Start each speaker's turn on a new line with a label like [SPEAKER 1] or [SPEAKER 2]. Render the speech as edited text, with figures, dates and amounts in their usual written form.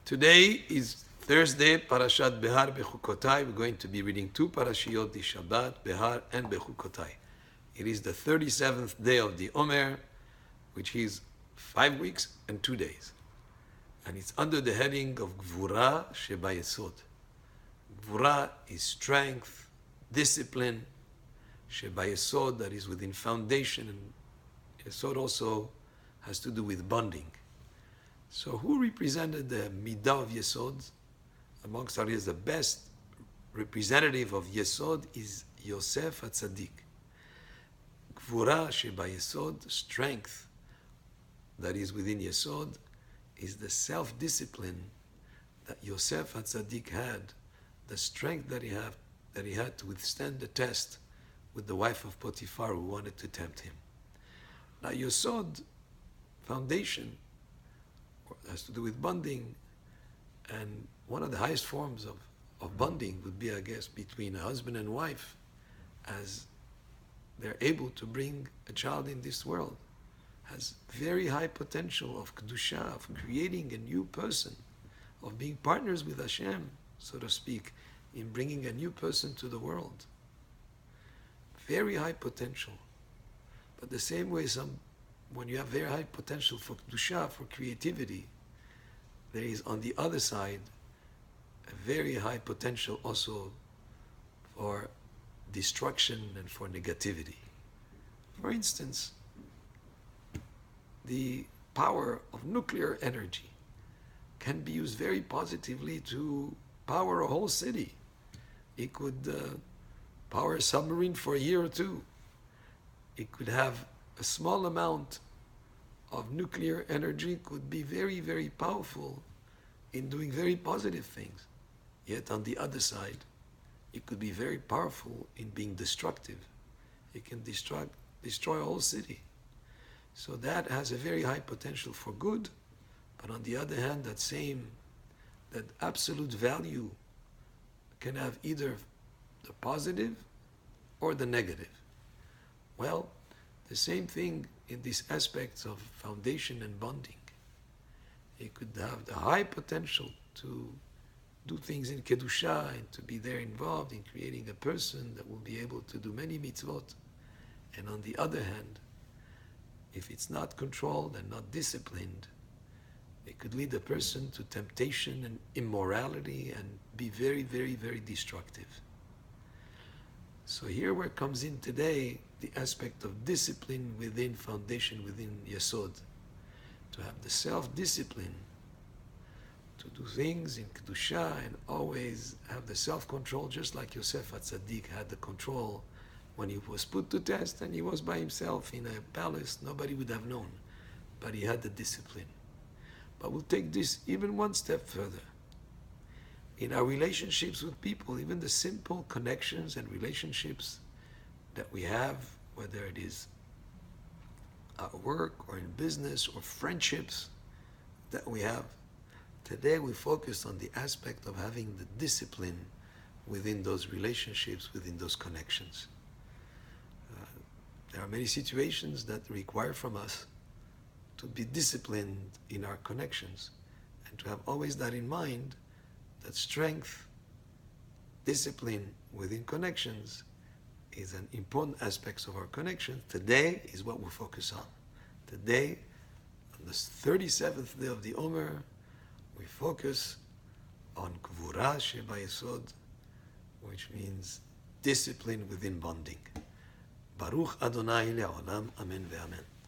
[SPEAKER 1] Today is Thursday, Parashat Behar Bechukotai. We're going to be reading two parashiyot this Shabbat, Behar and Bechukotai. It is the 37th day of the Omer, which is 5 weeks and 2 days. And it's under the heading of Gevurah Shebayessod. Gevurah is strength, discipline. Shebayessod, that is within foundation. And Yesod also has to do with bonding. So who represented the Midah of Yesod? Amongst our the best representative of Yesod is Yosef HaTzadik. Gevurah Shebayessod, strength that is within Yesod, is the self-discipline that Yosef HaTzadik had, the strength that he had to withstand the test with the wife of Potiphar who wanted to tempt him. Now Yesod, foundation, has to do with bonding, and one of the highest forms of bonding would be, I guess, between a husband and wife, as they're able to bring a child in this world, has very high potential of kedusha, of creating a new person, of being partners with Hashem, so to speak, in bringing a new person to the world. Very high potential. But the same way when you have very high potential for kedusha, for creativity, there is on the other side a very high potential also for destruction and for negativity. For instance, the power of nuclear energy can be used very positively to power a whole city. It could power a submarine for a year or two. It could have a small amount of nuclear energy, could be very, very powerful in doing very positive things. Yet on the other side, it could be very powerful in being destructive. It can destroy a whole city. So that has a very high potential for good, but on the other hand, that absolute value can have either the positive or the negative. Well, the same thing in these aspects of foundation and bonding. It could have the high potential to do things in kedusha and to be there involved in creating a person that will be able to do many mitzvot. And on the other hand, if it's not controlled and not disciplined, it could lead a person to temptation and immorality and be very, very, very destructive. So here where comes in today the aspect of discipline within foundation, within Yesod. To have the self-discipline, to do things in Kedusha and always have the self-control, just like Yosef HaTzadik had the control when he was put to test and he was by himself in a palace. Nobody would have known, but he had the discipline. But we'll take this even one step further. In our relationships with people, even the simple connections and relationships that we have, whether it is at work or in business or friendships that we have, today we focus on the aspect of having the discipline within those relationships, within those connections. There are many situations that require from us to be disciplined in our connections and to have always that in mind, that strength, discipline within connections is an important aspect of our connection. Today is what we'll focus on. Today, on the 37th day of the Omer, we focus on Gevurah Shebayessod, which means discipline within bonding. Baruch Adonai le'olam, amen ve'amen.